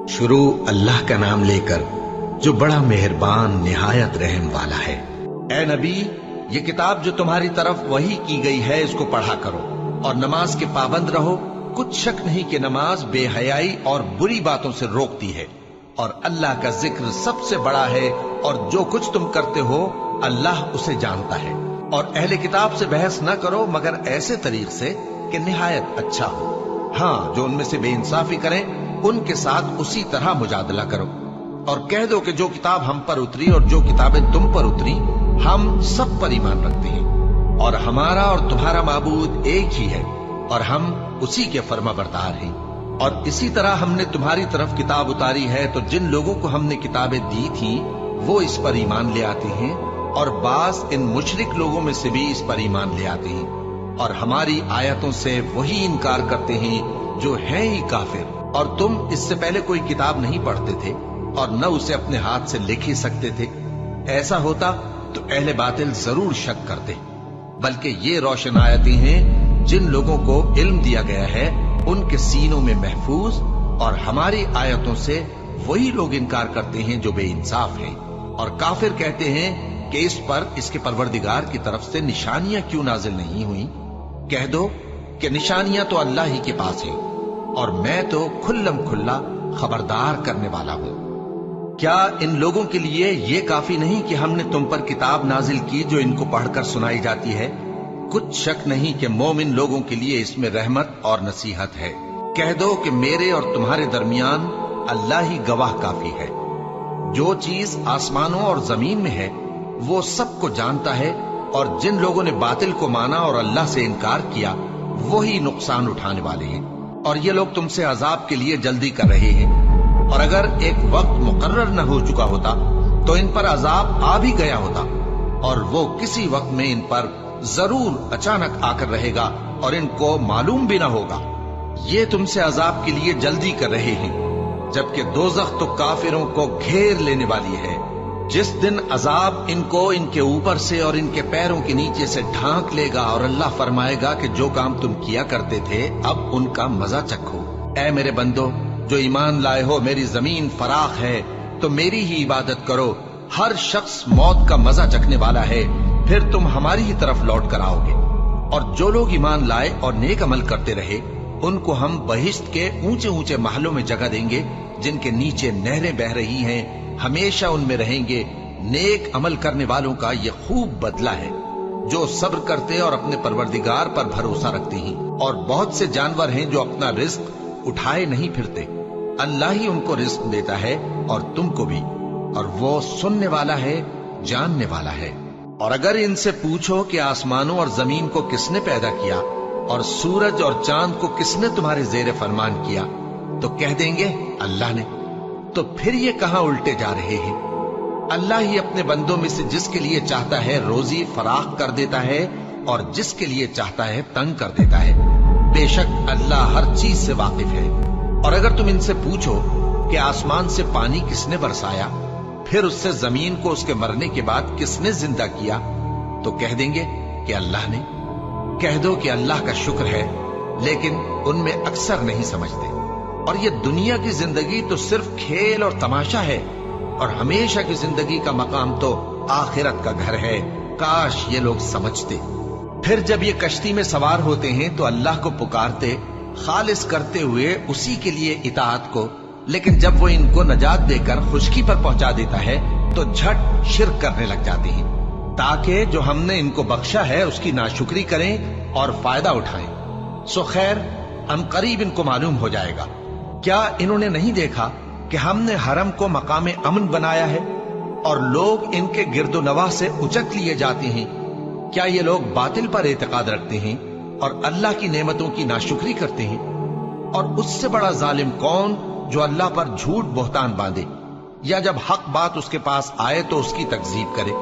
شروع اللہ کا نام لے کر جو بڑا مہربان نہایت رحم والا ہے۔ اے نبی، یہ کتاب جو تمہاری طرف وحی کی گئی ہے اس کو پڑھا کرو اور نماز کے پابند رہو۔ کچھ شک نہیں کہ نماز بے حیائی اور بری باتوں سے روکتی ہے، اور اللہ کا ذکر سب سے بڑا ہے، اور جو کچھ تم کرتے ہو اللہ اسے جانتا ہے۔ اور اہل کتاب سے بحث نہ کرو مگر ایسے طریق سے کہ نہایت اچھا ہو۔ ہاں، جو ان میں سے بے انصافی کریں ان کے ساتھ اسی طرح مجادلہ کرو، اور کہہ دو کہ جو کتاب ہم پر اتری اور جو کتابیں تم پر اتری ہم سب پر ایمان رکھتے ہیں، اور ہمارا اور تمہارا معبود ایک ہی ہے، اور ہم اسی کے فرما بردار ہیں۔ اور اسی طرح ہم نے تمہاری طرف کتاب اتاری ہے تو جن لوگوں کو ہم نے کتابیں دی تھیں وہ اس پر ایمان لے آتے ہیں، اور بعض ان مشرک لوگوں میں سے بھی اس پر ایمان لے آتے ہیں، اور ہماری آیتوں سے وہی انکار کرتے ہیں جو ہیں ہی کافر۔ اور تم اس سے پہلے کوئی کتاب نہیں پڑھتے تھے اور نہ اسے اپنے ہاتھ سے لکھ ہی سکتے تھے۔ ایسا ہوتا تو اہل باطل ضرور شک کرتے، بلکہ یہ روشن آیتیں ہیں جن لوگوں کو علم دیا گیا ہے ان کے سینوں میں محفوظ، اور ہماری آیتوں سے وہی لوگ انکار کرتے ہیں جو بے انصاف ہیں۔ اور کافر کہتے ہیں کہ اس پر اس کے پروردگار کی طرف سے نشانیاں کیوں نازل نہیں ہوئیں؟ کہہ دو کہ نشانیاں تو اللہ ہی کے پاس ہیں، اور میں تو کھلم کھلا خبردار کرنے والا ہوں۔ کیا ان لوگوں کے لیے یہ کافی نہیں کہ ہم نے تم پر کتاب نازل کی جو ان کو پڑھ کر سنائی جاتی ہے؟ کچھ شک نہیں کہ مومن لوگوں کے لیے اس میں رحمت اور نصیحت ہے۔ کہہ دو کہ میرے اور تمہارے درمیان اللہ ہی گواہ کافی ہے۔ جو چیز آسمانوں اور زمین میں ہے وہ سب کو جانتا ہے، اور جن لوگوں نے باطل کو مانا اور اللہ سے انکار کیا وہی نقصان اٹھانے والے ہیں۔ اور یہ لوگ تم سے عذاب کے لیے جلدی کر رہے ہیں، اور اگر ایک وقت مقرر نہ ہو چکا ہوتا تو ان پر عذاب آ بھی گیا ہوتا، اور وہ کسی وقت میں ان پر ضرور اچانک آ کر رہے گا اور ان کو معلوم بھی نہ ہوگا۔ یہ تم سے عذاب کے لیے جلدی کر رہے ہیں، جبکہ دوزخ تو کافروں کو گھیر لینے والی ہے۔ جس دن عذاب ان کو ان کے اوپر سے اور ان کے پیروں کے نیچے سے ڈھانک لے گا، اور اللہ فرمائے گا کہ جو کام تم کیا کرتے تھے اب ان کا مزہ چکھو۔ اے میرے بندو جو ایمان لائے ہو، میری زمین فراخ ہے تو میری ہی عبادت کرو۔ ہر شخص موت کا مزہ چکھنے والا ہے، پھر تم ہماری ہی طرف لوٹ کر آؤ گے۔ اور جو لوگ ایمان لائے اور نیک عمل کرتے رہے ان کو ہم بہشت کے اونچے اونچے محلوں میں جگہ دیں گے جن کے نیچے نہریں بہہ رہی ہیں، ہمیشہ ان میں رہیں گے۔ نیک عمل کرنے والوں کا یہ خوب بدلہ ہے جو صبر کرتے اور اپنے پروردگار پر بھروسہ رکھتے ہیں۔ اور بہت سے جانور ہیں جو اپنا رزق اٹھائے نہیں پھرتے، اللہ ہی ان کو رزق دیتا ہے اور تم کو بھی، اور وہ سننے والا ہے، جاننے والا ہے۔ اور اگر ان سے پوچھو کہ آسمانوں اور زمین کو کس نے پیدا کیا اور سورج اور چاند کو کس نے تمہارے زیر فرمان کیا، تو کہہ دیں گے اللہ نے۔ تو پھر یہ کہاں الٹے جا رہے ہیں؟ اللہ ہی اپنے بندوں میں سے جس کے لیے چاہتا ہے روزی فراخ کر دیتا ہے، اور جس کے لیے چاہتا ہے تنگ کر دیتا ہے۔ بے شک اللہ ہر چیز سے واقف ہے۔ اور اگر تم ان سے پوچھو کہ آسمان سے پانی کس نے برسایا، پھر اس سے زمین کو اس کے مرنے کے بعد کس نے زندہ کیا، تو کہہ دیں گے کہ اللہ نے۔ کہہ دو کہ اللہ کا شکر ہے، لیکن ان میں اکثر نہیں سمجھتے۔ اور یہ دنیا کی زندگی تو صرف کھیل اور تماشا ہے، اور ہمیشہ کی زندگی کا مقام تو آخرت کا گھر ہے۔ کاش یہ لوگ سمجھتے۔ پھر جب یہ کشتی میں سوار ہوتے ہیں تو اللہ کو پکارتے، خالص کرتے ہوئے اسی کے لیے اطاعت کو، لیکن جب وہ ان کو نجات دے کر خشکی پر پہنچا دیتا ہے تو جھٹ شرک کرنے لگ جاتے ہیں، تاکہ جو ہم نے ان کو بخشا ہے اس کی ناشکری کریں اور فائدہ اٹھائیں۔ سو خیر، ہم قریب ان کو معلوم ہو جائے گا۔ کیا انہوں نے نہیں دیکھا کہ ہم نے حرم کو مقام امن بنایا ہے اور لوگ ان کے گرد و نواح سے اچک لیے جاتے ہیں؟ کیا یہ لوگ باطل پر اعتقاد رکھتے ہیں اور اللہ کی نعمتوں کی ناشکری کرتے ہیں؟ اور اس سے بڑا ظالم کون جو اللہ پر جھوٹ بہتان باندھے، یا جب حق بات اس کے پاس آئے تو اس کی تکذیب کرے؟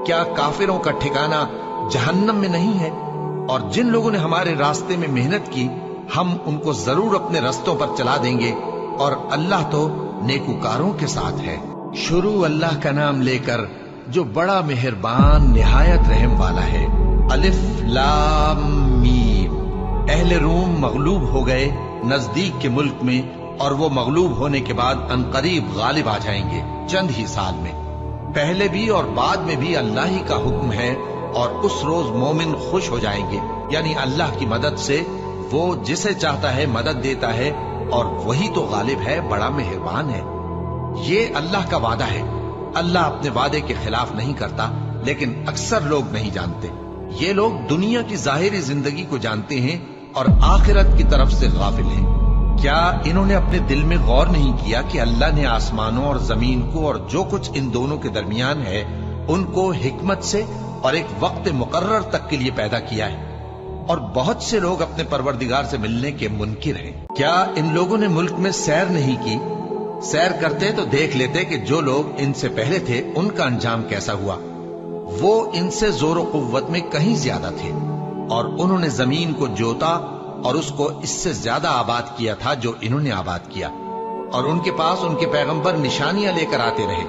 کیا کافروں کا ٹھکانہ جہنم میں نہیں ہے؟ اور جن لوگوں نے ہمارے راستے میں محنت کی ہم ان کو ضرور اپنے رستوں پر چلا دیں گے، اور اللہ تو نیکوکاروں کے ساتھ ہے۔ شروع اللہ کا نام لے کر جو بڑا مہربان نہایت رحم والا ہے۔ الف لام میم۔ اہل روم مغلوب ہو گئے نزدیک کے ملک میں اور وہ مغلوب ہونے کے بعد انقریب غالب آ جائیں گے چند ہی سال میں۔ پہلے بھی اور بعد میں بھی اللہ ہی کا حکم ہے، اور اس روز مومن خوش ہو جائیں گے، یعنی اللہ کی مدد سے وہ جسے چاہتا ہے مدد دیتا ہے، اور وہی تو غالب ہے، بڑا مہربان ہے۔ یہ اللہ کا وعدہ ہے۔ اللہ اپنے وعدے کے خلاف نہیں کرتا، لیکن اکثر لوگ نہیں جانتے۔ یہ لوگ دنیا کی ظاہری زندگی کو جانتے ہیں اور آخرت کی طرف سے غافل ہیں۔ کیا انہوں نے اپنے دل میں غور نہیں کیا کہ اللہ نے آسمانوں اور زمین کو اور جو کچھ ان دونوں کے درمیان ہے ان کو حکمت سے اور ایک وقت مقرر تک کے لیے پیدا کیا ہے؟ اور بہت سے لوگ اپنے پروردگار سے ملنے کے منکر ہیں۔ کیا ان لوگوں نے ملک میں سیر نہیں کی؟ سیر کرتے تو دیکھ لیتے کہ جو لوگ ان سے پہلے تھے ان کا انجام کیسا ہوا۔ وہ ان سے زور و قوت میں کہیں زیادہ تھے، اور انہوں نے زمین کو جوتا اور اس کو اس سے زیادہ آباد کیا تھا جو انہوں نے آباد کیا، اور ان کے پاس ان کے پیغمبر نشانیاں لے کر آتے رہے۔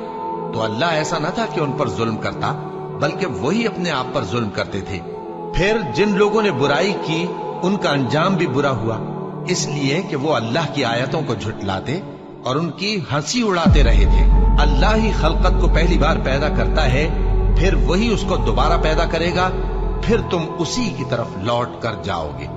تو اللہ ایسا نہ تھا کہ ان پر ظلم کرتا، بلکہ وہی اپنے آپ پر ظلم کرتے تھے۔ پھر جن لوگوں نے برائی کی ان کا انجام بھی برا ہوا، اس لیے کہ وہ اللہ کی آیتوں کو جھٹلاتے اور ان کی ہنسی اڑاتے رہے تھے۔ اللہ ہی خلقت کو پہلی بار پیدا کرتا ہے، پھر وہی اس کو دوبارہ پیدا کرے گا، پھر تم اسی کی طرف لوٹ کر جاؤ گے۔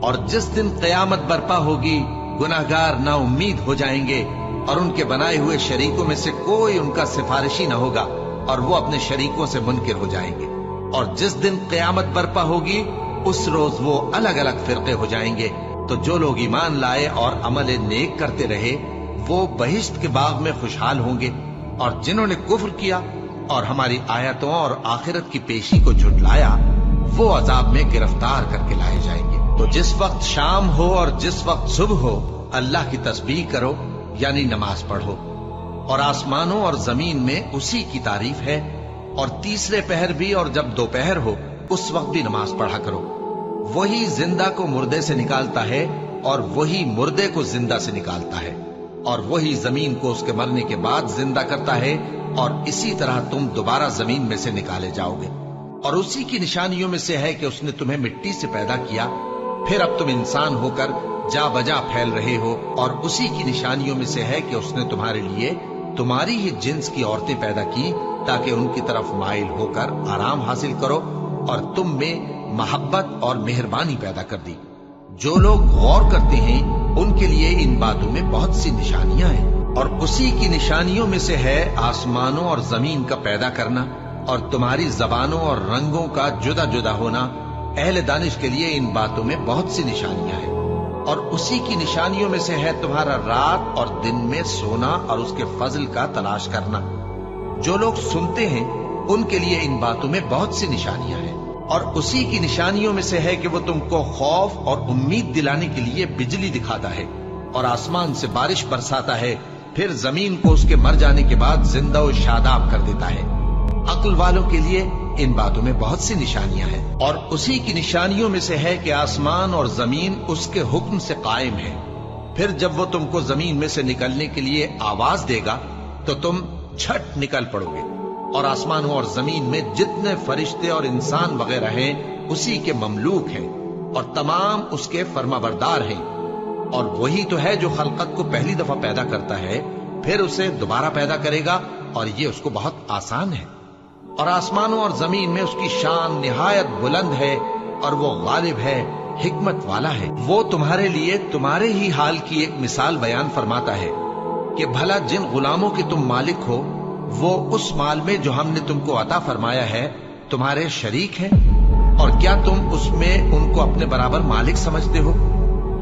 اور جس دن قیامت برپا ہوگی گناہگار نا امید ہو جائیں گے، اور ان کے بنائے ہوئے شریکوں میں سے کوئی ان کا سفارشی نہ ہوگا، اور وہ اپنے شریکوں سے منکر ہو جائیں گے۔ اور جس دن قیامت برپا ہوگی اس روز وہ الگ الگ فرقے ہو جائیں گے۔ تو جو لوگ ایمان لائے اور عمل نیک کرتے رہے وہ بہشت کے باغ میں خوشحال ہوں گے، اور جنہوں نے کفر کیا اور ہماری آیتوں اور آخرت کی پیشی کو جھٹلایا وہ عذاب میں گرفتار کر کے لائے جائیں گے۔ تو جس وقت شام ہو اور جس وقت صبح ہو اللہ کی تسبیح کرو، یعنی نماز پڑھو، اور آسمانوں اور زمین میں اسی کی تعریف ہے، اور تیسرے پہر بھی اور جب دوپہر ہو اس وقت بھی نماز پڑھا کرو۔ وہی زندہ کو مردے سے نکالتا ہے اور وہی مردے کو زندہ سے نکالتا ہے، اور وہی زمین کو اس کے مرنے کے بعد زندہ کرتا ہے، اور اسی طرح تم دوبارہ زمین میں سے نکالے جاؤ گے۔ اور اسی کی نشانیوں میں سے ہے کہ اس نے تمہیں مٹی سے پیدا کیا، پھر اب تم انسان ہو کر جا بجا پھیل رہے ہو، اور اسی کی نشانیوں میں سے ہے کہ اس نے تمہارے لیے تمہاری ہی جنس کی عورتیں پیدا کی تاکہ ان کی طرف مائل ہو کر آرام حاصل کرو، اور تم میں محبت اور مہربانی پیدا کر دی۔ جو لوگ غور کرتے ہیں ان کے لیے ان باتوں میں بہت سی نشانیاں ہیں۔ اور اسی کی نشانیوں میں سے ہے آسمانوں اور زمین کا پیدا کرنا، اور تمہاری زبانوں اور رنگوں کا جدا جدا ہونا۔ اہل دانش کے لیے ان باتوں میں بہت سی نشانیاں ہیں۔ اور اسی کی نشانیوں میں سے ہے تمہارا رات اور دن میں سونا اور اس کے فضل کا تلاش کرنا۔ جو لوگ سنتے ہیں ان کے لیے ان باتوں میں بہت سی نشانیاں ہیں۔ اور اسی کی نشانیوں میں سے ہے کہ وہ تم کو خوف اور امید دلانے کے لیے بجلی دکھاتا ہے، اور آسمان سے بارش برساتا ہے، پھر زمین کو اس کے مر جانے کے بعد زندہ و شاداب کر دیتا ہے۔ عقل والوں کے لیے ان باتوں میں بہت سی نشانیاں ہیں۔ اور اسی کی نشانیوں میں سے ہے کہ آسمان اور زمین اس کے حکم سے قائم ہے، پھر جب وہ تم کو زمین میں سے نکلنے کے لیے آواز دے گا تو تم جھٹ نکل پڑو گے۔ اور آسمانوں اور زمین میں جتنے فرشتے اور انسان وغیرہ ہیں اسی کے مملوک ہیں، اور تمام اس کے فرما بردار ہیں۔ اور وہی تو ہے جو خلقت کو پہلی دفعہ پیدا کرتا ہے، پھر اسے دوبارہ پیدا کرے گا، اور یہ اس کو بہت آسان ہے۔ اور آسمانوں اور زمین میں اس کی شان نہایت بلند ہے، اور وہ غالب ہے، حکمت والا ہے۔ وہ تمہارے لیے تمہارے ہی حال کی ایک مثال بیان فرماتا ہے کہ بھلا جن غلاموں کے تم مالک ہو وہ اس مال میں جو ہم نے تم کو عطا فرمایا ہے تمہارے شریک ہیں، اور کیا تم اس میں ان کو اپنے برابر مالک سمجھتے ہو؟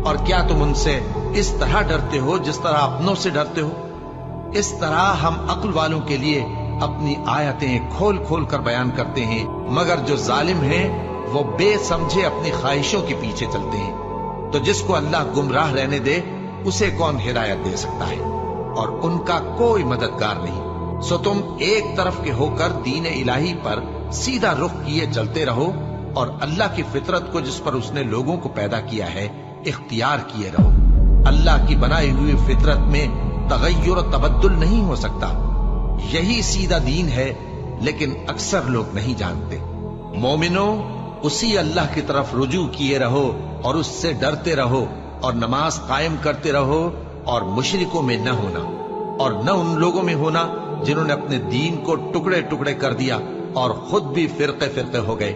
اور کیا تم ان سے اس طرح ڈرتے ہو جس طرح اپنوں سے ڈرتے ہو؟ اس طرح ہم عقل والوں کے لیے اپنی آیتیں کھول کھول کر بیان کرتے ہیں، مگر جو ظالم ہیں وہ بے سمجھے اپنی خواہشوں کے پیچھے چلتے ہیں۔ تو جس کو اللہ گمراہ رہنے دے اسے کون ہدایت دے سکتا ہے، اور ان کا کوئی مددگار نہیں۔ سو تم ایک طرف کے ہو کر دین الہی پر سیدھا رخ کیے چلتے رہو، اور اللہ کی فطرت کو جس پر اس نے لوگوں کو پیدا کیا ہے اختیار کیے رہو۔ اللہ کی بنائی ہوئی فطرت میں تغیر و تبدل نہیں ہو سکتا۔ یہی سیدھا دین ہے، لیکن اکثر لوگ نہیں جانتے۔ مومنوں، اسی اللہ کی طرف رجوع کیے رہو اور اس سے ڈرتے رہو، اور نماز قائم کرتے رہو، اور مشرکوں میں نہ ہونا، اور نہ ان لوگوں میں ہونا جنہوں نے اپنے دین کو ٹکڑے ٹکڑے کر دیا اور خود بھی فرقے فرقے ہو گئے۔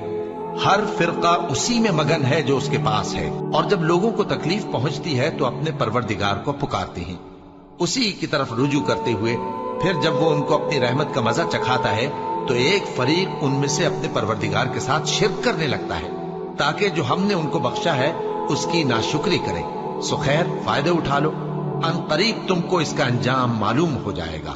ہر فرقہ اسی میں مگن ہے جو اس کے پاس ہے، اور جب لوگوں کو تکلیف پہنچتی ہے تو اپنے پروردگار کو پکارتے ہیں، اسی کی طرف رجوع کرتے ہوئے پھر جب وہ ان کو اپنی رحمت کا مزہ چکھاتا ہے تو ایک فریق ان میں سے اپنے پروردگار کے ساتھ شرک کرنے لگتا ہے تاکہ جو ہم نے ان کو بخشا ہے اس کی ناشکری کرے۔ سو خیر، فائدے اٹھا لو، ان قریب تم کو اس کا انجام معلوم ہو جائے گا۔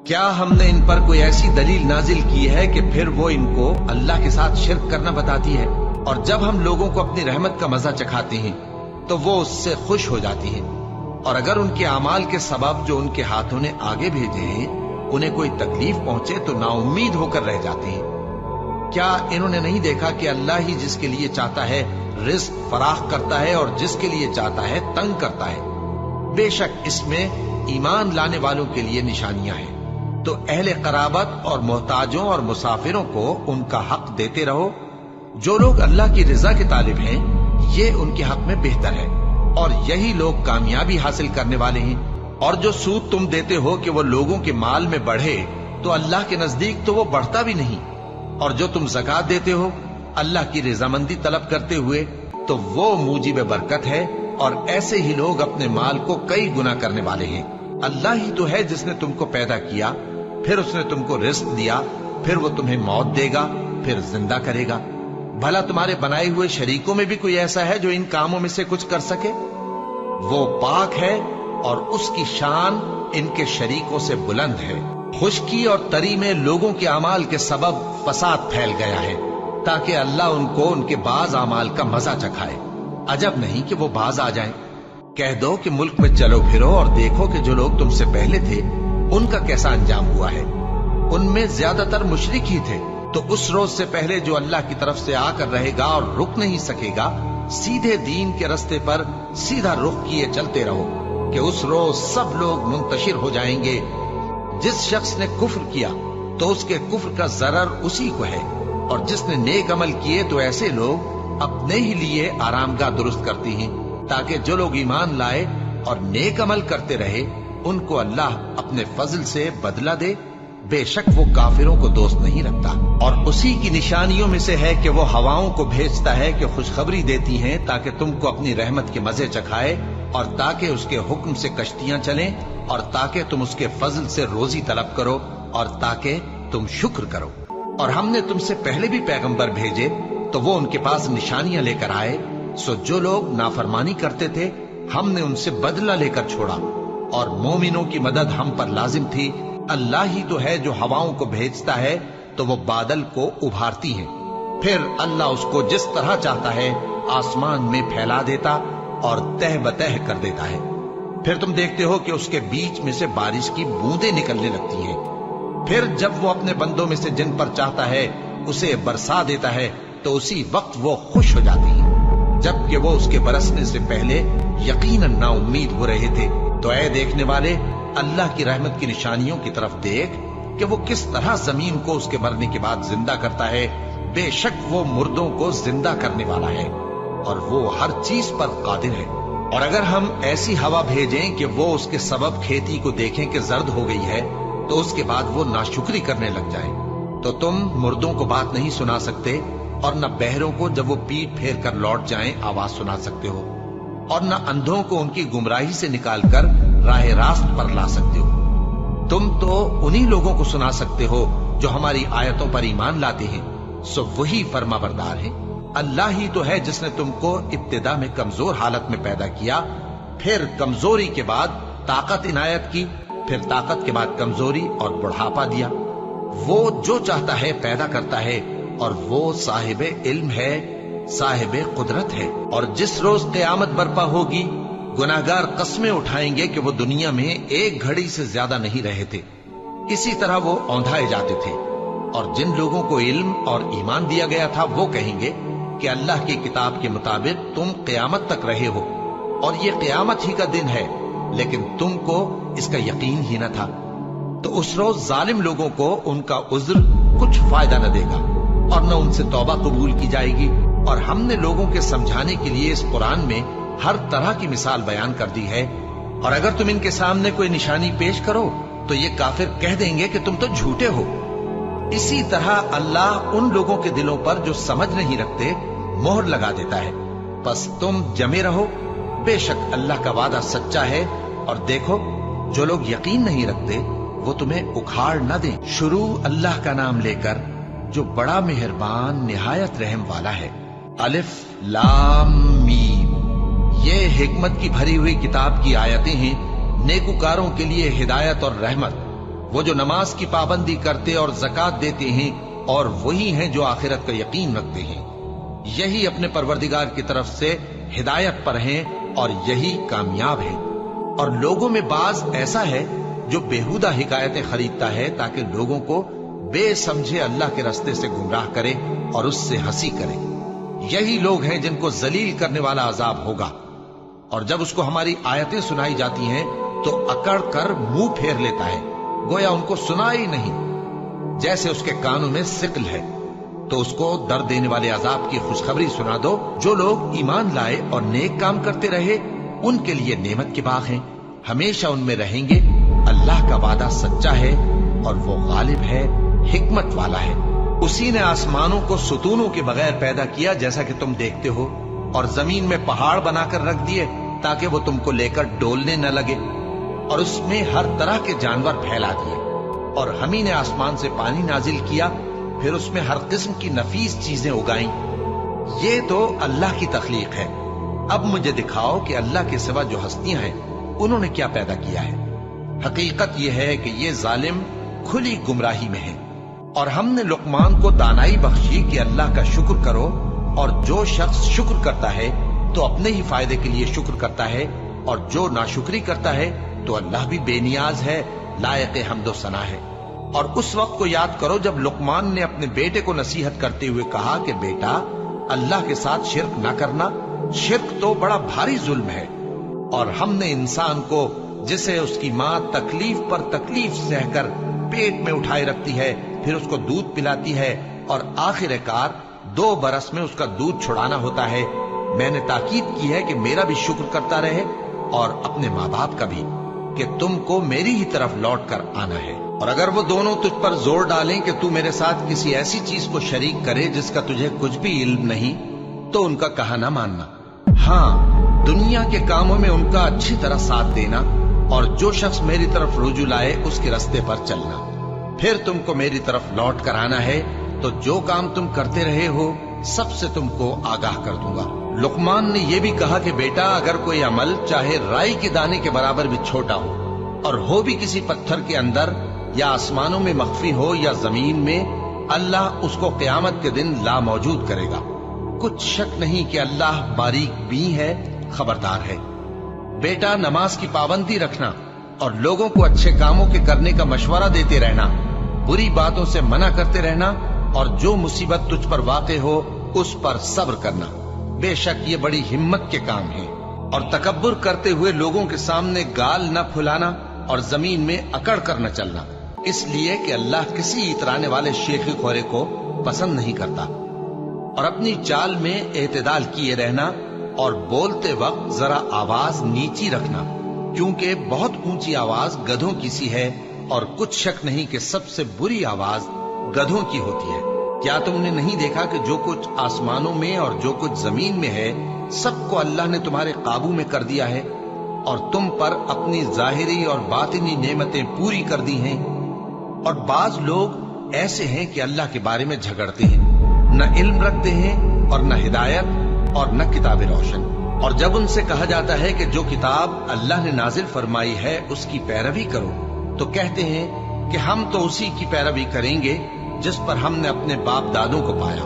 کیا ہم نے ان پر کوئی ایسی دلیل نازل کی ہے کہ پھر وہ ان کو اللہ کے ساتھ شرک کرنا بتاتی ہے؟ اور جب ہم لوگوں کو اپنی رحمت کا مزہ چکھاتے ہیں تو وہ اس سے خوش ہو جاتی ہیں، اور اگر ان کے اعمال کے سبب جو ان کے ہاتھوں نے آگے بھیجے ہیں انہیں کوئی تکلیف پہنچے تو نا امید ہو کر رہ جاتے ہیں۔ کیا انہوں نے نہیں دیکھا کہ اللہ ہی جس کے لیے چاہتا ہے رزق فراخ کرتا ہے اور جس کے لیے چاہتا ہے تنگ کرتا ہے؟ بے شک اس میں ایمان لانے والوں کے لیے نشانیاں ہیں۔ تو اہل قرابت اور محتاجوں اور مسافروں کو ان کا حق دیتے رہو۔ جو لوگ اللہ کی رضا کے طالب ہیں یہ ان کے حق میں بہتر ہے، اور یہی لوگ کامیابی حاصل کرنے والے ہیں۔ اور جو سود تم دیتے ہو کہ وہ لوگوں کے مال میں بڑھے تو اللہ کے نزدیک تو وہ بڑھتا بھی نہیں، اور جو تم زکوٰۃ دیتے ہو اللہ کی رضامندی طلب کرتے ہوئے تو وہ موجب برکت ہے، اور ایسے ہی لوگ اپنے مال کو کئی گنا کرنے والے ہیں۔ اللہ ہی تو ہے جس نے تم کو پیدا کیا، پھر اس نے تم کو رزق دیا، پھر وہ تمہیں موت دے گا، پھر زندہ کرے گا۔ بھلا تمہارے بنائے ہوئے شریکوں میں بھی کوئی ایسا ہے جو ان کاموں میں سے کچھ کر سکے؟ وہ پاک ہے اور اس کی شان ان کے شریکوں سے بلند ہے۔ خشکی اور تری میں لوگوں کے اعمال کے سبب فساد پھیل گیا ہے تاکہ اللہ ان کو ان کے بعض اعمال کا مزہ چکھائے۔ عجب نہیں کہ وہ باز آ جائیں۔ کہہ دو کہ ملک میں چلو پھرو اور دیکھو کہ جو لوگ تم سے پہلے تھے ان کا کیسا انجام ہوا ہے۔ ان میں زیادہ تر مشرک ہی تھے، تو اس روز سے پہلے جو اللہ کی طرف سے آ کر رہے گا اور رک نہیں سکے گا، سیدھے دین کے رستے پر سیدھا رخ کیے چلتے رہو کہ اس روز سب لوگ منتشر ہو جائیں گے۔ جس شخص نے کفر کیا تو اس کے کفر کا ضرر اسی کو ہے، اور جس نے نیک عمل کیے تو ایسے لوگ اپنے ہی لیے آرام گاہ درست کرتی ہیں تاکہ جو لوگ ایمان لائے اور نیک عمل کرتے رہے ان کو اللہ اپنے فضل سے بدلہ دے۔ بے شک وہ کافروں کو دوست نہیں رکھتا۔ اور اسی کی نشانیوں میں سے ہے کہ وہ ہواؤں کو بھیجتا ہے کہ خوشخبری دیتی ہیں تاکہ تم کو اپنی رحمت کے مزے چکھائے، اور تاکہ اس کے حکم سے کشتیاں چلیں، اور تاکہ تم اس کے فضل سے روزی طلب کرو، اور تاکہ تم شکر کرو۔ اور ہم نے تم سے پہلے بھی پیغمبر بھیجے تو وہ ان کے پاس نشانیاں لے کر آئے، سو جو لوگ نافرمانی کرتے تھے ہم نے ان سے بدلہ لے کر چھوڑا، اور مومنوں کی مدد ہم پر لازم تھی۔ اللہ ہی تو ہے جو ہواؤں کو بھیجتا ہے تو وہ بادل کو ابھارتی ہیں، پھر اللہ اس کو جس طرح چاہتا ہے آسمان میں پھیلا دیتا اور تہ بتہ کر دیتا ہے۔ پھر تم دیکھتے ہو کہ اس کے بیچ میں سے بارش کی بوندیں نکلنے لگتی ہیں، پھر جب وہ اپنے بندوں میں سے جن پر چاہتا ہے اسے برسا دیتا ہے تو اسی وقت وہ خوش ہو جاتی ہیں، جبکہ وہ اس کے برسنے سے پہلے یقیناً نا امید ہو رہے تھے۔ تو اے دیکھنے والے، اللہ کی رحمت کی نشانیوں کی طرف دیکھ کہ وہ کس طرح زمین کو اس کے مرنے کے بعد زندہ کرتا ہے۔ بے شک وہ مردوں کو زندہ کرنے والا ہے اور وہ ہر چیز پر قادر ہے۔ اور اگر ہم ایسی ہوا بھیجیں کہ وہ اس کے سبب کھیتی کو دیکھیں کہ زرد ہو گئی ہے تو اس کے بعد وہ ناشکری کرنے لگ جائیں، تو تم مردوں کو بات نہیں سنا سکتے، اور نہ بہروں کو جب وہ پیٹ پھیر کر لوٹ جائیں آواز سنا سکتے ہو، اور نہ اندھوں کو ان کی گمراہی سے نکال کر راہ راست پر لا سکتے ہو۔ تم تو انہی لوگوں کو سنا سکتے ہو جو ہماری آیتوں پر ایمان لاتے ہیں، سو وہی فرما بردار ہیں۔ اللہ ہی تو ہے جس نے تم کو ابتدا میں کمزور حالت میں پیدا کیا، پھر کمزوری کے بعد طاقت عنایت کی، پھر طاقت کے بعد کمزوری اور بڑھاپا دیا۔ وہ جو چاہتا ہے پیدا کرتا ہے، اور وہ صاحب علم ہے، صاحب قدرت ہے۔ اور جس روز قیامت برپا ہوگی گناہگار قسمیں اٹھائیں گے کہ وہ دنیا میں ایک گھڑی سے زیادہ نہیں رہے تھے، اسی طرح وہ اوندھائے جاتے تھے۔ اور جن لوگوں کو علم اور ایمان دیا گیا تھا وہ کہیں گے کہ اللہ کی کتاب کے مطابق تم قیامت تک رہے ہو، اور یہ قیامت ہی کا دن ہے، لیکن تم کو اس کا یقین ہی نہ تھا۔ تو اس روز ظالم لوگوں کو ان کا عذر کچھ فائدہ نہ دے گا، اور نہ ان سے توبہ قبول کی جائے گی۔ اور ہم نے لوگوں کے سمجھانے کے لیے اس قرآن میں ہر طرح کی مثال بیان کر دی ہے، और अगर तुम इनके सामने कोई निशानी पेश करो तो ये काफिर कह देंगे कि तुम तो झूठे हो। इसी तरह अल्लाह उन लोगों के दिलों पर जो समझ नहीं रखते मोहर लगा देता है। बस तुम जमे रहो, बेशक अल्लाह का वादा सच्चा है। और देखो, जो लोग यकीन नहीं रखते वो तुम्हें उखाड़ न दें। शुरू अल्लाह का नाम लेकर जो बड़ा मेहरबान निहायत रहम वाला है। अलिफ लाम मीम। ये हिकमत की भरी हुई किताब की आयतें हैं, नेकुकारों के लिए हिदायत और रहमत। वो जो नमाज की पाबंदी करते और ज़कात देते हैं और वही हैं जो आखिरत का यकीन रखते हैं। यही अपने परवरदिगार की तरफ से हिदायत पर हैं और यही कामयाब है। और लोगों में बाज ऐसा है जो बेहुदा हिकायतें खरीदता है ताकि लोगों को बेसमझे अल्लाह के रास्ते से गुमराह करे और उससे हंसी करे। यही लोग हैं जिनको जलील करने वाला अजाब होगा। और जब उसको हमारी आयतें सुनाई जाती हैं तो अकड़ कर मुंह फेर लेता है, गोया उनको सुना ही नहीं। जैसे उसके कानों में सिकल है। तो उसको दर्द देने वाले अजाब की खुशखबरी सुना दो। जो लोग ईमान लाए और नेक काम करते रहे उनके लिए नेमत के बाग हैं, हमेशा उनमें रहेंगे। अल्लाह का वादा सच्चा है और वो गालिब है, हिकमत वाला है। उसी ने आसमानों को सुतूनों के बगैर पैदा किया जैसा कि तुम देखते हो, और जमीन में पहाड़ बनाकर रख दिए ताकि वो तुमको लेकर डोलने न लगे, और उसमें हर तरह के जानवर फैला दिए। और हम ही ने आसमान से पानी नाजिल किया, फिर उसमें हर किस्म की नफीस चीजें उगाई। ये तो अल्लाह की तख्लीक है। अब मुझे दिखाओ कि अल्लाह के सिवा जो हस्तियां हैं उन्होंने क्या पैदा किया है। हकीकत यह है कि ये जालिम खुली गुमराही में है। और हमने लुकमान को दानाई बख्शी कि अल्लाह का शुक्र करो, और जो शख्स शुक्र करता है तो अपने ही फायदे के लिए शुक्र करता है, और जो नाशुक्री करता है तो अल्लाह भी बेनियाज है, लायक हम्दो सना है। और उस वक्त को याद करो जब लुकमान ने अपने बेटे को नसीहत करते हुए कहा कि बेटा, अल्लाह के साथ शिर्क ना करना, शिर्क तो बड़ा भारी जुल्म है। और हमने इंसान को, जिसे उसकी माँ तकलीफ पर तकलीफ सहकर पेट में उठाए रखती है, फिर उसको दूध पिलाती है और आखिरकार 2 बरस में उसका दूध छुड़ाना होता है, मैंने ताकीद की है कि मेरा भी शुक्र करता रहे और अपने माँ बाप का भी, कि तुमको मेरी ही तरफ लौट कर आना है। और अगर वो दोनों तुझ पर जोर डालें कि तू मेरे साथ किसी ऐसी चीज को शरीक करे जिसका तुझे कुछ भी इल्म नहीं, तो उनका कहा ना मानना। हाँ, दुनिया के कामों में उनका अच्छी तरह साथ देना, और जो शख्स मेरी तरफ रुजू लाए उसके रास्ते पर चलना। फिर तुमको मेरी तरफ लौट कर आना है, तो जो काम तुम करते रहे हो सबसे तुमको आगाह कर दूंगा। लुकमान ने यह भी कहा कि बेटा, अगर कोई अमल चाहे राई के दाने के बराबर भी छोटा हो, और हो भी किसी पत्थर के अंदर या आसमानों में मख्फी हो या जमीन में, अल्लाह उसको क़यामत के दिन ला मौजूद करेगा। कुछ शक नहीं कि अल्लाह बारीक भी है, खबरदार है। बेटा, नमाज की पाबंदी रखना और लोगों को अच्छे कामों के करने का मशवरा देते रहना, बुरी बातों से मना करते रहना, और जो मुसीबत तुझ पर वाक़े हो उस पर सब्र करना। बेशक ये बड़ी हिम्मत के काम है। और तकब्बुर करते हुए लोगों के सामने गाल न फुलाना और जमीन में अकड़ कर न चलना, इसलिए कि अल्लाह किसी इतराने वाले शेखी खोरे को पसंद नहीं करता। और अपनी चाल में एतदाल किए रहना, और बोलते वक्त जरा आवाज नीची रखना, क्योंकि बहुत ऊंची आवाज गधों की सी है, और कुछ शक नहीं कि सबसे बुरी आवाज गधों की होती है। क्या तुमने नहीं देखा कि जो कुछ आसमानों में और जो कुछ जमीन में है, सबको अल्लाह ने तुम्हारे काबू में कर दिया है, और तुम पर अपनी जाहिरी और बातिनी नेमतें पूरी कर दी हैं। और बाज लोग ऐसे हैं कि अल्लाह के बारे में झगड़ते हैं, न इल्म रखते हैं और न हिदायत और न किताब रोशन। और जब उनसे कहा जाता है कि जो किताब अल्लाह ने नाजिल फरमाई है उसकी पैरवी करो, तो कहते हैं कि हम तो उसी की पैरवी करेंगे जिस पर हमने अपने बाप दादों को पाया।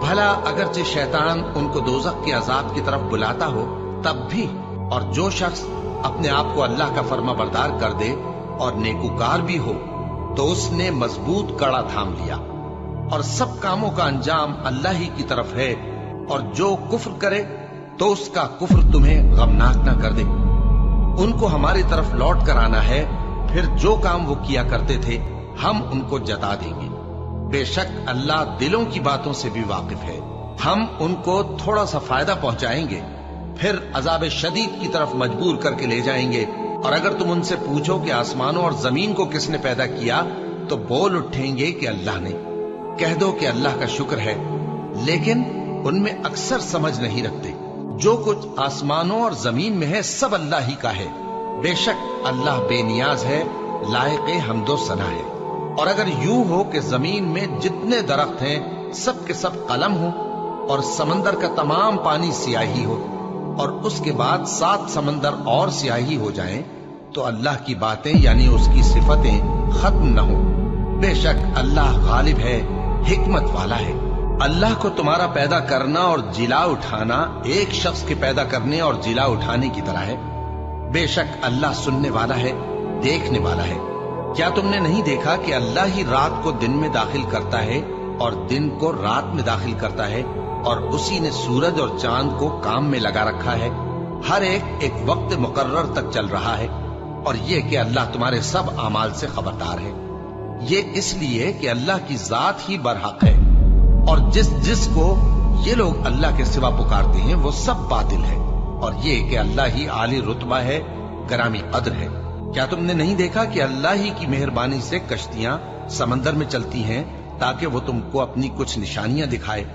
भला अगरचे शैतान उनको दोज़ख के अजाब की तरफ बुलाता हो तब भी। और जो शख्स अपने आप को अल्लाह का फर्मा बरदार कर दे और नेकुकार भी हो, तो उसने मजबूत कड़ा थाम लिया। और सब कामों का अंजाम अल्लाह ही की तरफ है। और जो कुफ्र करे तो उसका कुफ्र तुम्हें गमनाक न कर दे। उनको हमारी तरफ लौट कर आना है, फिर जो काम वो किया करते थे हम उनको जता देंगे। बेशक अल्लाह दिलों की बातों से भी वाकिफ है। हम उनको थोड़ा सा फायदा पहुंचाएंगे, फिर अजाब शदीद की तरफ मजबूर करके ले जाएंगे। और अगर तुम उनसे पूछो कि आसमानों और जमीन को किसने पैदा किया, तो बोल उठेंगे कि अल्लाह ने। कह दो कि अल्लाह का शुक्र है, लेकिन उनमें अक्सर समझ नहीं रखते। जो कुछ आसमानों और जमीन में है सब अल्लाह ही का है। बेशक अल्लाह बेनियाज है, लायक हम्दो सना है। और अगर यूं हो कि जमीन में जितने दरख्त हैं सब के सब कलम हो और समंदर का तमाम पानी स्याही हो और उसके बाद 7 समंदर और स्याही हो जाएं, तो अल्लाह की बातें यानी उसकी सिफतें खत्म न हो। बेशक अल्लाह गालिब है, हिकमत वाला है। अल्लाह को तुम्हारा पैदा करना और जिला उठाना एक शख्स के पैदा करने और जिला उठाने की तरह है। बेशक अल्लाह सुनने वाला है, देखने वाला है। क्या तुमने नहीं देखा कि अल्लाह ही रात को दिन में दाखिल करता है और दिन को रात में दाखिल करता है, और उसी ने सूरज और चांद को काम में लगा रखा है। हर एक वक्त मुकर्रर तक चल रहा है। और ये कि अल्लाह तुम्हारे सब अमाल से खबरदार है। ये इसलिए कि अल्लाह की जात ही बरहक है, और जिसको ये लोग अल्लाह के सिवा पुकारते हैं वो सब बातिल है। और ये कि अल्लाह ही आली रुतबा है, गरामी कद्र है। क्या तुमने नहीं देखा कि अल्लाह ही की मेहरबानी से कश्तियां समंदर में चलती हैं ताकि वो तुमको अपनी कुछ निशानियां दिखाए।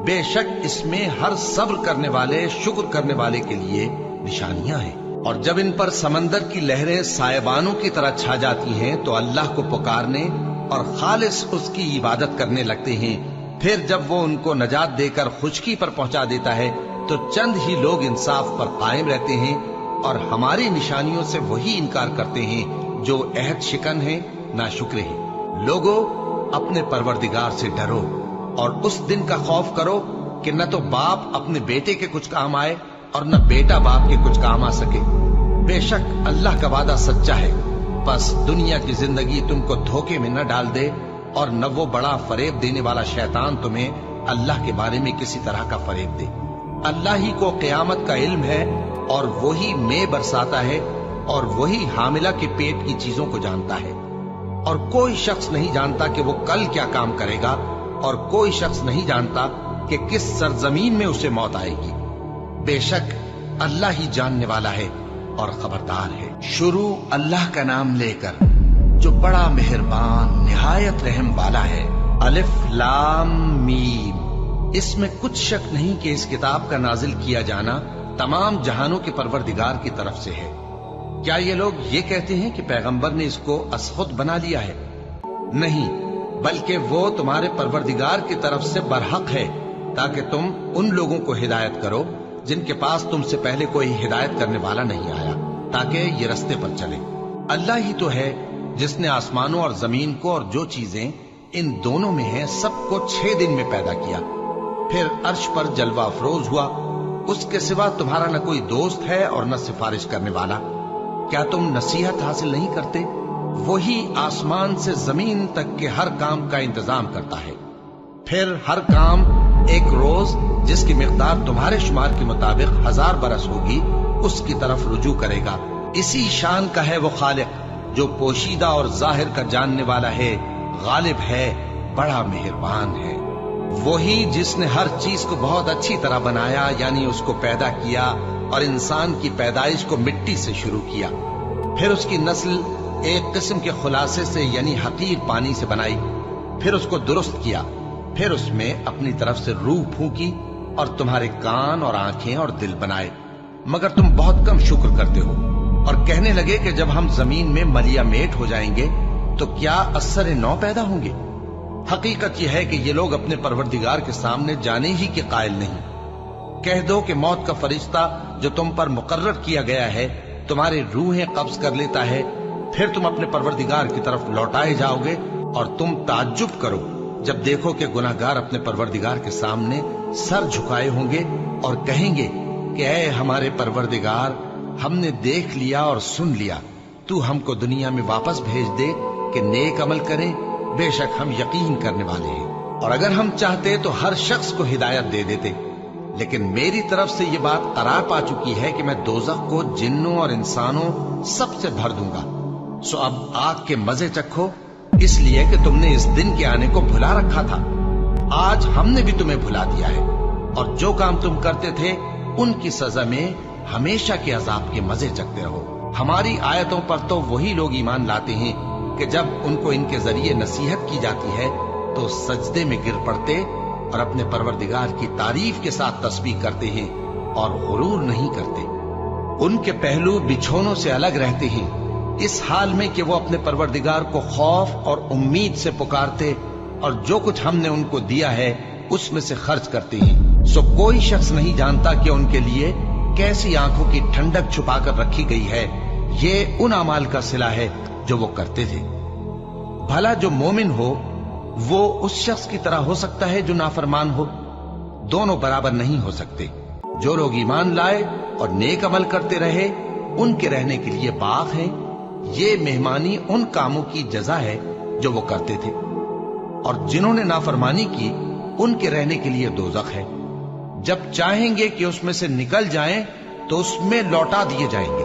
बेशक इसमें हर सब्र करने वाले, शुक्र करने वाले के लिए निशानियां हैं। और जब इन पर समंदर की लहरें सायबानों की तरह छा जाती हैं तो अल्लाह को पुकारने और खालिस उसकी इबादत करने लगते हैं। फिर जब वो उनको नजात देकर खुशकी पर पहुंचा देता है तो चंद ही लोग इंसाफ पर कायम रहते हैं, और हमारी निशानियों से वही इनकार करते हैं जो अहद शिकन है, नाशुक्र है। लोगों, अपने परवरदिगार से डरो और उस दिन का खौफ करो कि न तो बाप अपने बेटे के कुछ काम आए और न बेटा बाप के कुछ काम आ सके। बेशक अल्लाह का वादा सच्चा है। बस दुनिया की जिंदगी तुमको धोखे में न डाल दे, और न वो बड़ा फरेब देने वाला शैतान तुम्हें अल्लाह के बारे में किसी तरह का फरेब दे। अल्लाह ही को क़यामत का इल्म है, और वही में बरसाता है, और वही हामिला के पेट की चीजों को जानता है। और कोई शख्स नहीं जानता कि वो कल क्या काम करेगा, और कोई शख्स नहीं जानता कि किस सरजमीन में उसे मौत आएगी। बेशक अल्लाह ही जानने वाला है और खबरदार है। शुरू अल्लाह का नाम लेकर जो बड़ा मेहरबान निहायत रहम वाला है। अलिफ लाम मीम। इसमें कुछ शक नहीं कि इस किताब का नाजिल किया जाना तमाम जहानों के परवरदिगार की तरफ से है। क्या ये लोग ये कहते हैं कि पैगंबर ने इसको असखुद बना लिया है? नहीं, बल्कि वो तुम्हारे परवरदिगार की तरफ से बरहक है, ताकि तुम उन लोगों को हिदायत करो जिनके पास तुमसे पहले कोई हिदायत करने वाला नहीं आया, ताकि ये रस्ते पर चले। अल्लाह ही तो है जिसने आसमानों और जमीन को और जो चीजें इन दोनों में हैं सबको 6 दिन में पैदा किया, फिर अर्श पर जलवा अफरोज हुआ। उसके सिवा तुम्हारा न कोई दोस्त है और न सिफारिश करने वाला। क्या तुम नसीहत हासिल नहीं करते? वही आसमान से जमीन तक के हर काम का इंतजाम करता है, फिर हर काम एक रोज जिसकी मिकदार तुम्हारे शुमार के मुताबिक 1000 बरस होगी उसकी तरफ रुजू करेगा। इसी शान का है वो खालिक जो पोशीदा और जाहिर का जानने वाला है, गालिब है, बड़ा मेहरबान है। वही जिसने हर चीज को बहुत अच्छी तरह बनाया, यानी उसको पैदा किया और इंसान की पैदाइश को मिट्टी से शुरू किया, फिर उसकी नस्ल एक किस्म के खुलासे से यानी हकीर पानी से बनाई, फिर उसको दुरुस्त किया, फिर उसमें अपनी तरफ से रूह फूंकी और तुम्हारे कान और आंखें और दिल बनाए, मगर तुम बहुत कम शुक्र करते हो। और कहने लगे कि जब हम जमीन में मलिया मेट हो जाएंगे तो क्या असर नौ पैदा होंगे। हकीकत यह है कि ये लोग अपने परवरदिगार के सामने जाने ही के कायल नहीं। कह दो कि मौत का फरिश्ता जो तुम पर मुकर्रर किया गया है तुम्हारी रूहें कब्ज कर लेता है, फिर तुम अपने परवरदिगार की तरफ लौटाए जाओगे, और तुम ताज्जुब करो जब देखो कि गुनाहगार अपने परवरदिगार के सामने सर झुकाए होंगे और कहेंगे कि ऐ हमारे परवरदिगार, हमने देख लिया और सुन लिया, तू हमको दुनिया में वापस भेज दे कि नेक अमल करें, बेशक हम यकीन करने वाले हैं। और अगर हम चाहते तो हर शख्स को हिदायत दे देते, लेकिन मेरी तरफ से ये बात करार पा चुकी है कि मैं दोज़ख को जिन्नों और इंसानों सबसे भर दूंगा। सो अब आग के मजे चखो, इसलिए कि तुमने इस दिन के आने को भुला रखा था। आज हमने भी तुम्हें भुला दिया है, और जो काम तुम करते थे उनकी सजा में हमेशा के अजाब के मजे चखते रहो। हमारी आयतों पर तो वही लोग ईमान लाते हैं कि जब उनको इनके जरिए नसीहत की जाती है तो सजदे में गिर पड़ते और अपने परवरदिगार की तारीफ के साथ तस्बीह करते हैं और गुरूर नहीं करते। उनके पहलू बिछौनों से अलग रहते हैं, इस हाल में कि वो अपने परवरदिगार को खौफ और उम्मीद से पुकारते और जो कुछ हमने उनको दिया है उसमें से खर्च करते हैं। सो कोई शख्स नहीं जानता कि उनके लिए कैसी आंखों की ठंडक छुपाकर रखी गई है। ये उन अमाल का सिला है जो वो करते थे। भला जो मोमिन हो वो उस शख्स की तरह हो सकता है जो नाफरमान हो? दोनों बराबर नहीं हो सकते। जो लोग ईमान लाए और नेक अमल करते रहे उनके रहने के लिए बाग है। ये मेहमानी उन कामों की जजा है जो वो करते थे, और जिन्होंने नाफरमानी की उनके रहने के लिए दोजख है। जब चाहेंगे कि उसमें से निकल जाएं तो उसमें लौटा दिए जाएंगे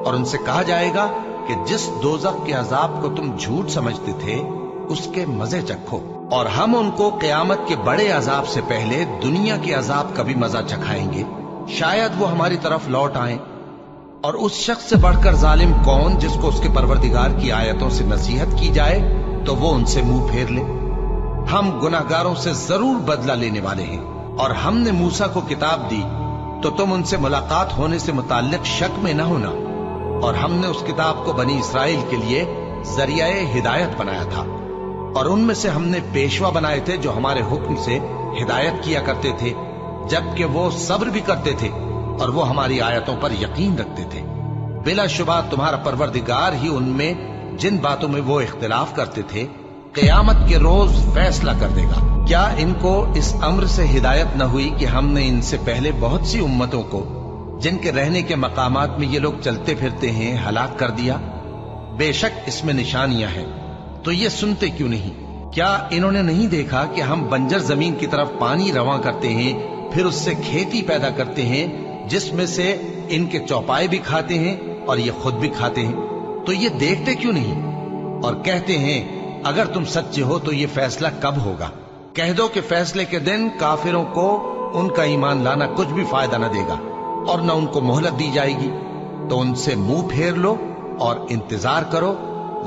और उनसे कहा जाएगा कि जिस दोजख के अजाब को तुम झूठ समझते थे उसके मजे चखो, और हम उनको क़यामत के बड़े अजाब से पहले दुनिया के अजाब का भी मजा चखाएंगे। शायद वो हमारी तरफ लौट आए। और उस शख्स से बढ़कर जालिम कौन जिसको उसके परवरदिगार की आयतों से नसीहत की जाए तो वो उनसे मुंह फेर ले। हम गुनाहगारों से जरूर बदला लेने वाले हैं। और हमने मूसा को किताब दी तो तुम उनसे मुलाकात होने से मुताल्लिक शक में न होना। और हमने उस किताब को बनी इसराइल के लिए जरियाए हिदायत बनाया था, और उनमें से हमने पेशवा बनाए थे जो हमारे हुक्म से हिदायत किया करते थे, जबकि वो सब्र भी करते थे और वो हमारी आयतों पर यकीन रखते थे। बिलाशुबा तुम्हारा परवरदिगार ही उनमें जिन बातों में वो इख्तिलाफ करते थे क़यामत के रोज फैसला कर देगा। क्या इनको इस अम्र से हिदायत न हुई कि हमने इनसे पहले बहुत सी उम्मतों को जिनके रहने के मकामात में ये लोग चलते फिरते हैं हलाक कर दिया? बेशक इसमें निशानियां हैं, तो ये सुनते क्यों नहीं? क्या इन्होंने नहीं देखा कि हम बंजर जमीन की तरफ पानी रवां करते हैं, फिर उससे खेती पैदा करते हैं जिसमें से इनके चौपाए भी खाते हैं और ये खुद भी खाते हैं? तो ये देखते क्यों नहीं? और कहते हैं अगर तुम सच्चे हो तो ये फैसला कब होगा? कह दो कि फैसले के दिन काफिरों को उनका ईमान लाना कुछ भी फायदा न देगा और न उनको मोहलत दी जाएगी। तो उनसे मुंह फेर लो और इंतजार करो,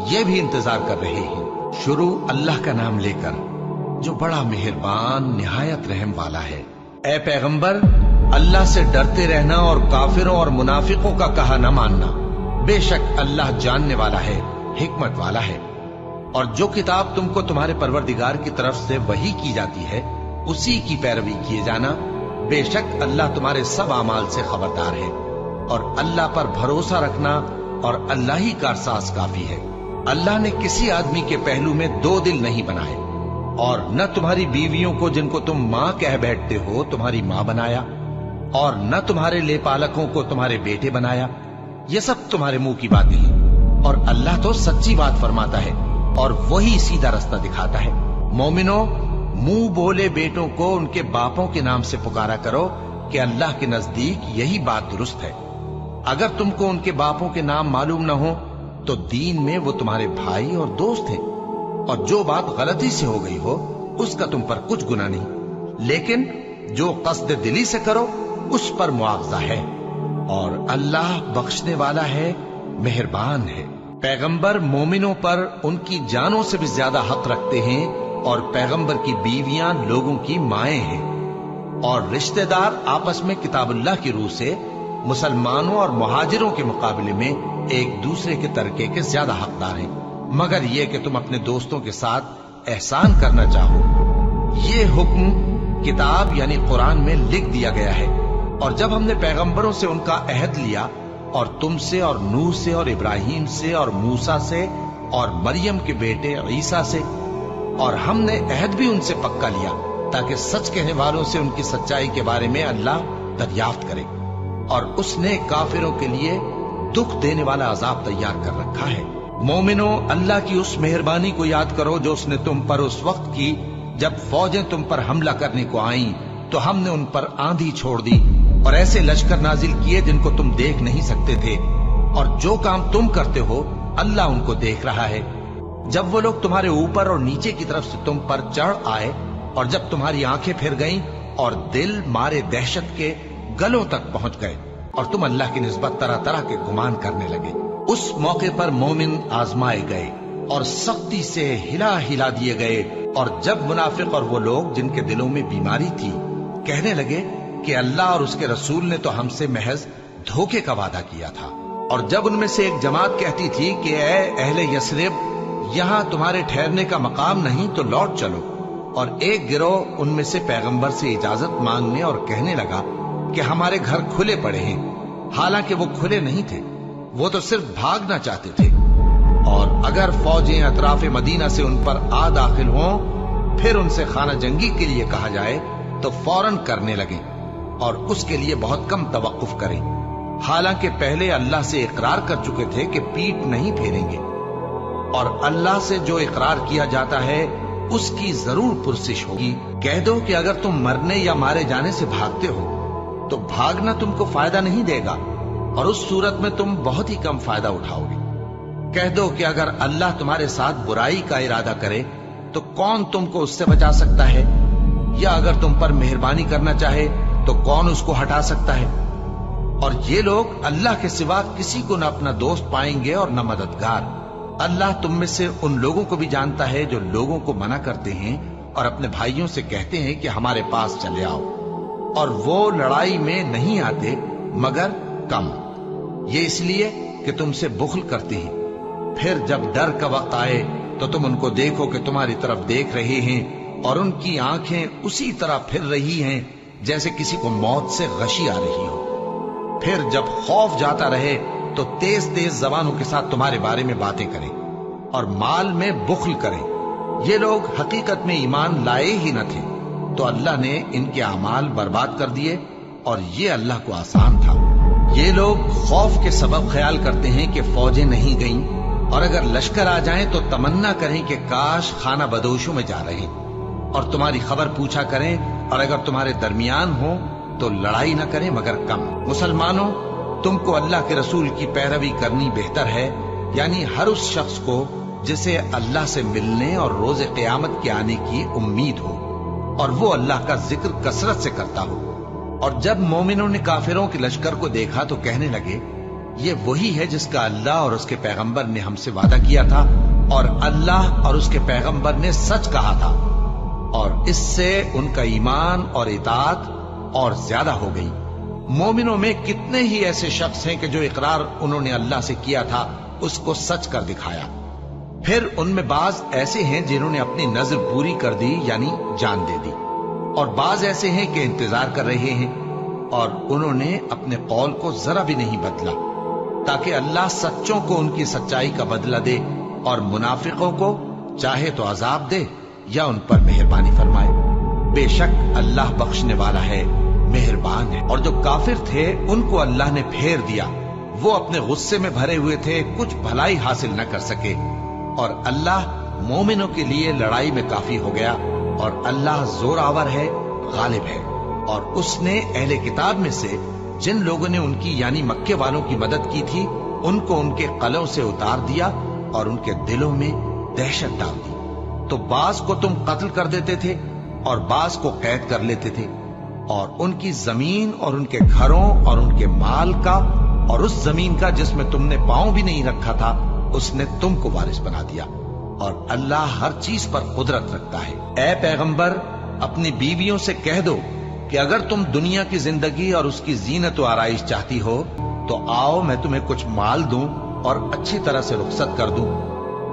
ये भी इंतजार कर रहे हैं। शुरू अल्लाह का नाम लेकर जो बड़ा मेहरबान निहायत रहम वाला है। ए पैगंबर, अल्लाह से डरते रहना और काफिरों और मुनाफिकों का कहा न मानना। बेशक अल्लाह जानने वाला है, हिकमत वाला है। और जो किताब तुमको तुम्हारे परवरदिगार की तरफ से वही की जाती है उसी की पैरवी किए जाना। बेशक अल्लाह तुम्हारे सब अमाल से खबरदार है। और अल्लाह पर भरोसा रखना और अल्लाह ही कारसाज काफी है। अल्लाह ने किसी आदमी के पहलू में दो दिल नहीं बनाए, और न तुम्हारी बीवियों को जिनको तुम माँ कह बैठते हो तुम्हारी माँ बनाया, और न तुम्हारे लेपालकों को तुम्हारे बेटे बनाया। ये सब तुम्हारे मुंह की बातें हैं, और अल्लाह तो सच्ची बात फरमाता है और वही सीधा रास्ता दिखाता है। मोमिनो, मुंह बोले बेटों को उनके बापों के नाम से पुकारा करो कि अल्लाह के नजदीक यही बात दुरुस्त है। अगर तुमको उनके बापों के नाम मालूम न हो तो दीन में वो तुम्हारे भाई और दोस्त हैं, और जो बात गलती से हो गई हो उसका तुम पर कुछ गुनाह नहीं, लेकिन जो कस्द दिली से करो उस पर मुआवजा है। और अल्लाह बख्शने वाला है, मेहरबान है। पैगंबर मोमिनों पर उनकी जानों से भी ज्यादा हक रखते हैं, और पैगंबर की बीवियां लोगों की माएं हैं। और रिश्तेदार आपस में किताबुल्लाह की रूह से मुसलमानों और मुहाजिरों के मुकाबले में एक दूसरे के तरके के ज्यादा हकदार हैं, मगर यह कि तुम अपने दोस्तों के साथ एहसान करना चाहो। ये हुक्म किताब यानी कुरान में लिख दिया गया है। और जब हमने पैगंबरों से उनका अहद लिया, और तुमसे और नूह से और इब्राहिम से और मूसा से और मरियम के बेटे ईसा से, और हमने अहद भी उनसे पक्का लिया ताकि सच कहने वालों से उनकी सच्चाई के बारे में अल्लाह दरियाफ्त करे। और उसने काफिरों के लिए दुख देने वाला अजाब तैयार कर रखा है। मोमिनो, अल्लाह की उस मेहरबानी को याद करो जो उसने तुम पर उस वक्त की जब फौजें तुम पर हमला करने को आईं, तो हमने उन पर आंधी छोड़ दी और ऐसे लश्कर नाजिल किए जिनको तुम देख नहीं सकते थे। और जो काम तुम करते हो अल्लाह उनको देख रहा है। जब वो लोग तुम्हारे ऊपर और नीचे की तरफ से तुम पर चढ़ आए, और जब तुम्हारी आंखें फिर गईं और दिल मारे दहशत के गलों तक पहुंच गए और तुम अल्लाह की निस्बत तरह तरह के गुमान करने लगे। उस मौके पर मोमिन आजमाए गए और सख्ती से हिला हिला दिए गए। और जब मुनाफिक और वो लोग जिनके दिलों में बीमारी थी कहने लगे कि अल्लाह और उसके रसूल ने तो हमसे महज धोखे का वादा किया था, और जब उनमें से एक जमात कहती थी कि ए अहले यस्रिब, यहाँ तुम्हारे ठहरने का मकाम नहीं तो लौट चलो, और एक गिरोह उनमें से पैगंबर से इजाजत मांगने और कहने लगा कि हमारे घर खुले पड़े हैं। हालांकि वो खुले नहीं थे, वो तो सिर्फ भागना चाहते थे। और अगर फौजें अतराफ मदीना से उन पर आ दाखिल हों, फिर उनसे खाना जंगी के लिए कहा जाए तो फौरन करने लगे और उसके लिए बहुत कम तवक्कुफ करें। हालांकि पहले अल्लाह से इकरार कर चुके थे कि पीठ नहीं फेरेंगे, और अल्लाह से जो इकरार किया जाता है उसकी जरूर पुरसिश होगी। कह दो कि अगर तुम मरने या मारे जाने से भागते हो तो भागना तुमको फायदा नहीं देगा, और उस सूरत में तुम बहुत ही कम फायदा उठाओगे। कह दो कि अगर अल्लाह तुम्हारे साथ बुराई का इरादा करे तो कौन तुमको उससे बचा सकता है, या अगर तुम पर मेहरबानी करना चाहे तो कौन उसको हटा सकता है। और ये लोग अल्लाह के सिवा किसी को न अपना दोस्त पाएंगे और न मददगार। अल्लाह तुम में से उन लोगों को भी जानता है जो लोगों को मना करते हैं और अपने भाइयों से कहते हैं कि हमारे पास चले आओ, और वो लड़ाई में नहीं आते मगर कम। ये इसलिए कि तुमसे बुख्ल करते हैं। फिर जब डर का वक्त आए तो तुम उनको देखो कि तुम्हारी तरफ देख रहे हैं और उनकी आंखें उसी तरह फिर रही हैं जैसे किसी को मौत से गशी आ रही हो। फिर जब खौफ जाता रहे तो तेज तेज जबानों के साथ तुम्हारे बारे में बातें करें और माल में बुख्ल करें। ये लोग हकीकत में ईमान लाए ही न थे, तो अल्लाह ने इनके अमाल बर्बाद कर दिए, और ये अल्लाह को आसान था। ये लोग खौफ के सबब ख्याल करते हैं कि फौजें नहीं गईं, और अगर लश्कर आ जाएं तो तमन्ना करें कि काश खाना बदोशों में जा रहे, और तुम्हारी खबर पूछा करें, और अगर तुम्हारे दरमियान हो तो लड़ाई न करें मगर कम। मुसलमानों, तुमको अल्लाह के रसूल की पैरवी करनी बेहतर है, यानी हर उस शख्स को जिसे अल्लाह से मिलने और रोजे क़यामत के आने की उम्मीद हो, और वो अल्लाह का जिक्र कसरत से करता हो। और जब मोमिनों ने काफिरों के लश्कर को देखा तो कहने लगे, ये वही है जिसका अल्लाह और उसके पैगंबर ने हमसे वादा किया था, और अल्लाह और उसके पैगंबर ने सच कहा था, और इससे उनका ईमान और इताअत और ज्यादा हो गई। मोमिनों में कितने ही ऐसे शख्स हैं कि जो इकरार उन्होंने अल्लाह से किया था उसको सच कर दिखाया। फिर उनमें बाज ऐसे हैं जिन्होंने अपनी नजर पूरी कर दी, यानी जान दे दी, और बाज ऐसे हैं कि इंतजार कर रहे हैं, और उन्होंने अपने कौल को जरा भी नहीं बदला, ताकि अल्लाह सच्चों को उनकी सच्चाई का बदला दे, और मुनाफिकों को चाहे तो अजाब दे या उन पर मेहरबानी फरमाए। बेशक अल्लाह बख्शने वाला है, मेहरबान है। और जो काफिर थे उनको अल्लाह ने फेर दिया, वो अपने गुस्से में भरे हुए थे, कुछ भलाई हासिल न कर सके, और अल्लाह मोमिनों के लिए लड़ाई में काफी हो गया, और अल्लाह जोरावर है, गालिब है। और उसने अहले किताब में से जिन लोगों ने उनकी यानी मक्के वालों की मदद की थी उनको उनके कलों से उतार दिया और उनके दिलों में दहशत डाल दी। तो बाज को तुम कत्ल कर देते थे और बाज को कैद कर लेते थे, और उनकी जमीन और उनके घरों और उनके माल का और उस जमीन का जिसमें तुमने पांव भी नहीं रखा था उसने तुमको वारिस बना दिया, और अल्लाह हर चीज पर कुदरत रखता है। ऐ पैगंबर, अपनी बीवियों से कह दो कि अगर तुम दुनिया की जिंदगी और उसकी जीनत व आराइश चाहती हो तो आओ, मैं तुम्हें कुछ माल दूं और अच्छी तरह से रुखसत कर दूं,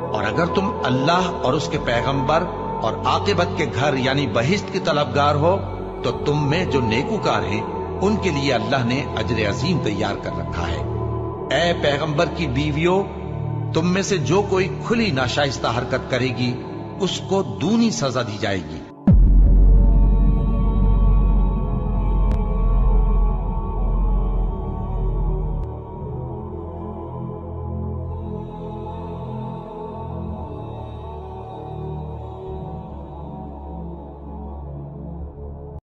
और अगर तुम अल्लाह और उसके पैगंबर और आकिबत के घर यानी बहिश्त की तलबगार हो तो तुम में जो नेकूकार हैं उनके लिए अल्लाह ने अजर अजीम तैयार कर रखा है। ऐ पैगंबर की बीवियों, तुम में से जो कोई खुली नाशाइस्ता हरकत करेगी उसको दूनी सजा दी जाएगी,